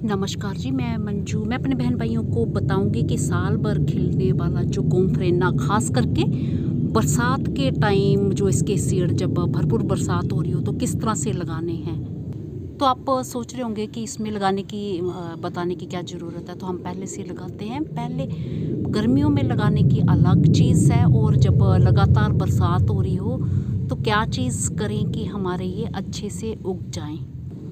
नमस्कार जी, मैं मंजू। मैं अपने बहन भाइयों को बताऊंगी कि साल भर खिलने वाला जो गोंफरेना, खास करके बरसात के टाइम जो इसके सीड जब भरपूर बरसात हो रही हो तो किस तरह से लगाने हैं। तो आप सोच रहे होंगे कि इसमें लगाने की बताने की क्या ज़रूरत है। तो हम पहले से लगाते हैं। पहले गर्मियों में लगाने की अलग चीज़ है, और जब लगातार बरसात हो रही हो तो क्या चीज़ करें कि हमारे ये अच्छे से उग जाएं।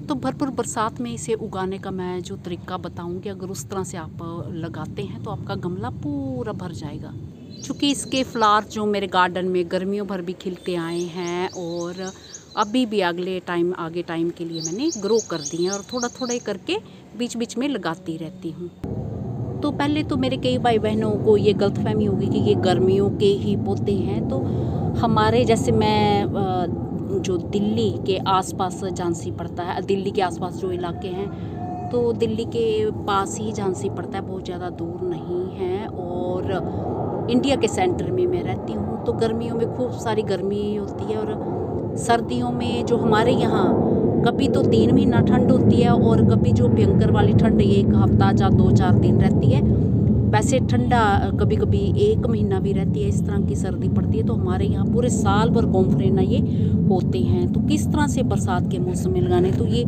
तो भरपूर बरसात में इसे उगाने का मैं जो तरीका बताऊंगी, अगर उस तरह से आप लगाते हैं तो आपका गमला पूरा भर जाएगा। क्योंकि इसके फ्लावर जो मेरे गार्डन में गर्मियों भर भी खिलते आए हैं, और अभी भी आगे टाइम के लिए मैंने ग्रो कर दिए हैं, और थोड़ा थोड़ा करके बीच बीच में लगाती रहती हूँ। तो पहले तो मेरे कई भाई बहनों को ये गलतफहमी होगी कि ये गर्मियों के ही पौधे हैं। तो हमारे जैसे मैं जो दिल्ली के आसपास झांसी पड़ता है, दिल्ली के आसपास जो इलाके हैं, तो दिल्ली के पास ही झांसी पड़ता है, बहुत ज़्यादा दूर नहीं है। और इंडिया के सेंटर में मैं रहती हूँ। तो गर्मियों में खूब सारी गर्मी होती है, और सर्दियों में जो हमारे यहाँ कभी तो 3 महीना ठंड होती है, और कभी जो भयंकर वाली ठंड 1 हफ्ता या 2-4 दिन रहती है। वैसे ठंडा कभी कभी 1 महीना भी रहती है, इस तरह की सर्दी पड़ती है। तो हमारे यहाँ पूरे साल भर गोंफरेना ये होते हैं। तो किस तरह से बरसात के मौसम में लगाने, तो ये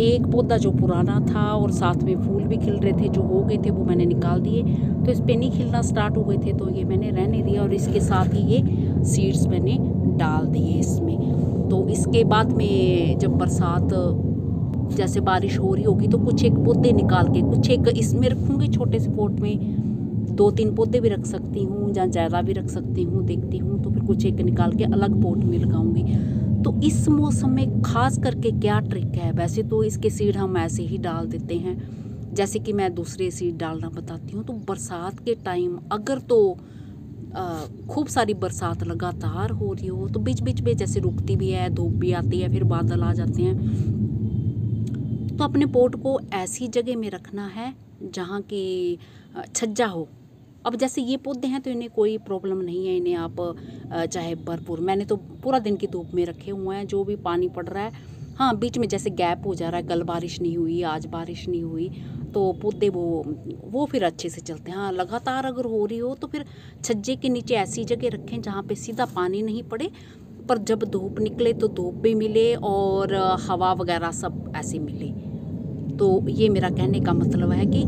एक पौधा जो पुराना था और साथ में फूल भी खिल रहे थे, जो हो गए थे वो मैंने निकाल दिए। तो इस पे नहीं खिलना स्टार्ट हो गए थे तो ये मैंने रहने दिया, और इसके साथ ही ये सीड्स मैंने डाल दिए इसमें। तो इसके बाद में जब बरसात जैसे बारिश हो रही होगी तो कुछ एक पौधे निकाल के कुछ एक इसमें रखूँगी, छोटे से पॉट में 2-3 पौधे भी रख सकती हूँ, या ज़्यादा भी रख सकती हूँ, देखती हूँ। तो फिर कुछ एक निकाल के अलग पॉट में लगाऊंगी। तो इस मौसम में खास करके क्या ट्रिक है, वैसे तो इसके सीड हम ऐसे ही डाल देते हैं, जैसे कि मैं दूसरे सीड डालना बताती हूँ। तो बरसात के टाइम अगर तो खूब सारी बरसात लगातार हो रही हो तो बीच बीच में जैसे रुकती भी है, धूप भी आती है, फिर बादल आ जाते हैं, तो अपने पोट को ऐसी जगह में रखना है जहाँ की छज्जा हो। अब जैसे ये पौधे हैं तो इन्हें कोई प्रॉब्लम नहीं है, इन्हें आप चाहे भरपूर, मैंने तो पूरा दिन की धूप में रखे हुए हैं, जो भी पानी पड़ रहा है। हाँ, बीच में जैसे गैप हो जा रहा है, कल बारिश नहीं हुई, आज बारिश नहीं हुई, तो पौधे वो फिर अच्छे से चलते हैं। हाँ, लगातार अगर हो रही हो तो फिर छज्जे के नीचे ऐसी जगह रखें जहाँ पे सीधा पानी नहीं पड़े, पर जब धूप निकले तो धूप भी मिले और हवा वगैरह सब ऐसे मिले। तो ये मेरा कहने का मतलब है कि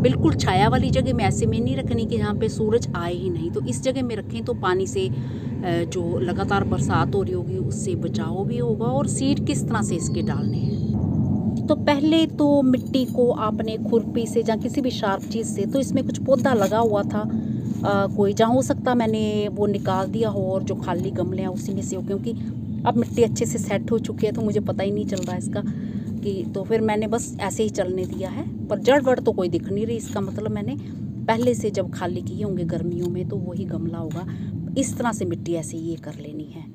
बिल्कुल छाया वाली जगह में ऐसे में नहीं रखनी कि जहाँ पे सूरज आए ही नहीं। तो इस जगह में रखें तो पानी से जो लगातार बरसात हो रही होगी उससे बचाव भी होगा। और सीड किस तरह से इसके डालने हैं, तो पहले तो मिट्टी को आपने खुरपी से या किसी भी शार्प चीज़ से, तो इसमें कुछ पौधा लगा हुआ था कोई, जहाँ हो सकता मैंने वो निकाल दिया हो, और जो खाली गमले हैं उसी में से हो, क्योंकि अब मिट्टी अच्छे से सेट हो चुकी है तो मुझे पता ही नहीं चल रहा है इसका कि, तो फिर मैंने बस ऐसे ही चलने दिया है। पर जड़ वड़ तो कोई दिख नहीं रही, इसका मतलब मैंने पहले से जब खाली किए होंगे गर्मियों में तो वही गमला होगा। इस तरह से मिट्टी ऐसे ये कर लेनी है,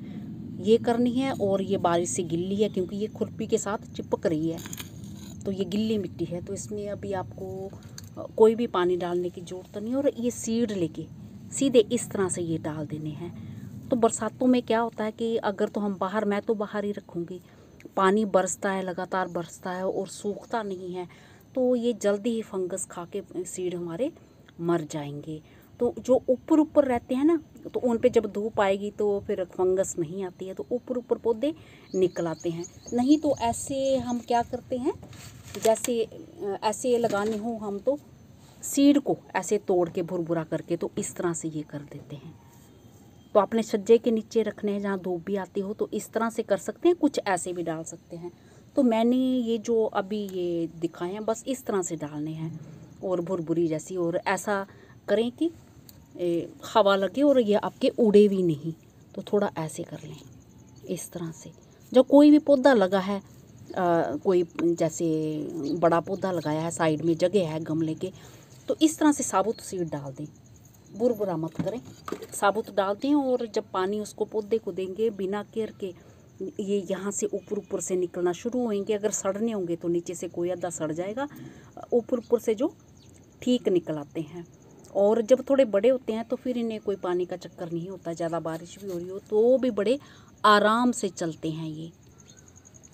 ये करनी है। और ये बारिश से गिल्ली है क्योंकि ये खुरपी के साथ चिपक रही है, तो ये गिल्ली मिट्टी है, तो इसमें अभी आपको कोई भी पानी डालने की ज़रूरत नहीं। और ये सीड लेके सीधे इस तरह से ये डाल देने हैं। तो बरसातों में क्या होता है कि अगर तो हम बाहर, मैं तो बाहर ही रखूँगी, पानी बरसता है, लगातार बरसता है और सूखता नहीं है, तो ये जल्दी ही फंगस खा के सीड हमारे मर जाएंगे। तो जो ऊपर ऊपर रहते हैं ना, तो उन पे जब धूप आएगी तो फिर फंगस नहीं आती है, तो ऊपर ऊपर पौधे निकल आते हैं। नहीं तो ऐसे हम क्या करते हैं, जैसे ऐसे लगाने हो हम तो सीड को ऐसे तोड़ के भुरभुरा करके तो इस तरह से ये कर देते हैं। तो अपने छज्जे के नीचे रखने हैं जहाँ धूप भी आती हो, तो इस तरह से कर सकते हैं, कुछ ऐसे भी डाल सकते हैं। तो मैंने ये जो अभी ये दिखाए हैं बस इस तरह से डालने हैं, और भुरभुरी जैसी, और ऐसा करें कि हवा लगे और ये आपके उड़े भी नहीं। तो थोड़ा ऐसे कर लें इस तरह से। जो कोई भी पौधा लगा है, कोई जैसे बड़ा पौधा लगाया है, साइड में जगह है गमले के, तो इस तरह से साबुत सीड डाल दें, बुरबुरा मत करें, साबुत डाल दें। और जब पानी उसको पौधे को देंगे बिना केयर के, ये यहाँ से ऊपर ऊपर से निकलना शुरू होंगे। अगर सड़ने होंगे तो नीचे से कोई आधा सड़ जाएगा, ऊपर ऊपर से जो ठीक निकल आते हैं। और जब थोड़े बड़े होते हैं तो फिर इन्हें कोई पानी का चक्कर नहीं होता, ज़्यादा बारिश भी हो रही हो तो भी बड़े आराम से चलते हैं ये।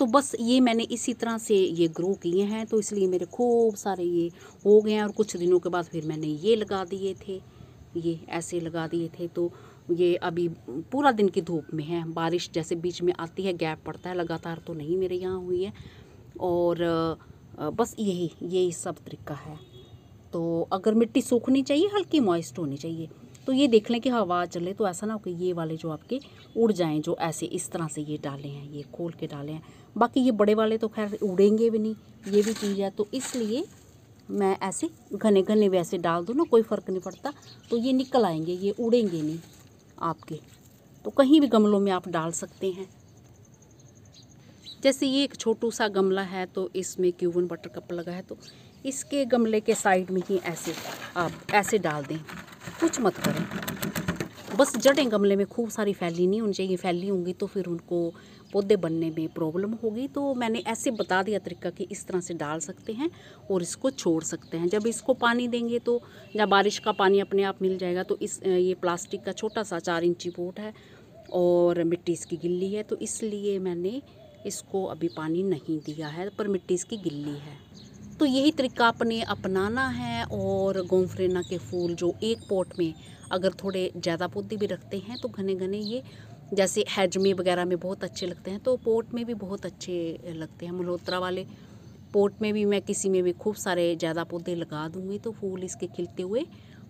तो बस ये मैंने इसी तरह से ये ग्रो किए हैं, तो इसलिए मेरे खूब सारे ये हो गए हैं। और कुछ दिनों के बाद फिर मैंने ये लगा दिए थे, ये ऐसे लगा दिए थे। तो ये अभी पूरा दिन की धूप में है। बारिश जैसे बीच में आती है, गैप पड़ता है, लगातार तो नहीं मेरे यहाँ हुई है। और बस यही सब तरीका है। तो अगर मिट्टी सूखनी चाहिए, हल्की मॉइस्ट होनी चाहिए। तो ये देख लें कि हवा चले, तो ऐसा ना हो कि ये वाले जो आपके उड़ जाएं, जो ऐसे इस तरह से ये डाले हैं, ये खोल के डाले हैं। बाकी ये बड़े वाले तो खैर उड़ेंगे भी नहीं, ये भी चीज़ है। तो इसलिए मैं ऐसे घने घने वैसे डाल दूँ ना, कोई फ़र्क नहीं पड़ता। तो ये निकल आएंगे, ये उड़ेंगे नहीं आपके। तो कहीं भी गमलों में आप डाल सकते हैं। जैसे ये एक छोटू सा गमला है, तो इसमें क्यूबन बटरकप लगा है, तो इसके गमले के साइड में ही ऐसे आप ऐसे डाल दें, कुछ मत करें। बस जड़ें गमले में खूब सारी फैली नहीं होनी चाहिए, फैली होंगी तो फिर उनको पौधे बनने में प्रॉब्लम होगी। तो मैंने ऐसे बता दिया तरीका कि इस तरह से डाल सकते हैं और इसको छोड़ सकते हैं। जब इसको पानी देंगे तो जब बारिश का पानी अपने आप मिल जाएगा। तो ये प्लास्टिक का छोटा सा 4 इंची पॉट है और मिट्टी इसकी गिल्ली है, तो इसलिए मैंने इसको अभी पानी नहीं दिया है, पर मिट्टी इसकी गिल्ली है। तो यही तरीका आपने अपनाना है। और गोंफरेना के फूल जो एक पॉट में अगर थोड़े ज़्यादा पौधे भी रखते हैं तो घने घने ये जैसे हैज में वगैरह में बहुत अच्छे लगते हैं, तो पॉट में भी बहुत अच्छे लगते हैं। मल्होत्रा वाले पॉट में भी मैं किसी में भी खूब सारे ज़्यादा पौधे लगा दूँगी, तो फूल इसके खिलते हुए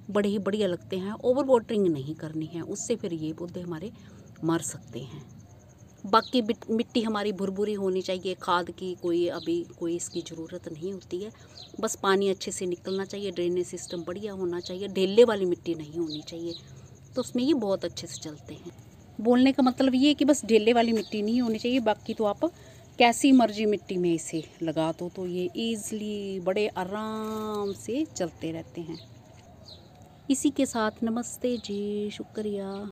बड़े ही बढ़िया लगते हैं। ओवर वाटरिंग नहीं करनी है, उससे फिर ये पौधे हमारे मर सकते हैं। बाकी मिट्टी हमारी भुरभुरी होनी चाहिए, खाद की कोई इसकी ज़रूरत नहीं होती है। बस पानी अच्छे से निकलना चाहिए, ड्रेनेज सिस्टम बढ़िया होना चाहिए, ढेले वाली मिट्टी नहीं होनी चाहिए, तो उसमें ये बहुत अच्छे से चलते हैं। बोलने का मतलब ये है कि बस ढेले वाली मिट्टी नहीं होनी चाहिए, बाकी तो आप कैसी मर्जी मिट्टी में इसे लगा दो तो ये ईज़िली बड़े आराम से चलते रहते हैं। इसी के साथ नमस्ते जी, शुक्रिया।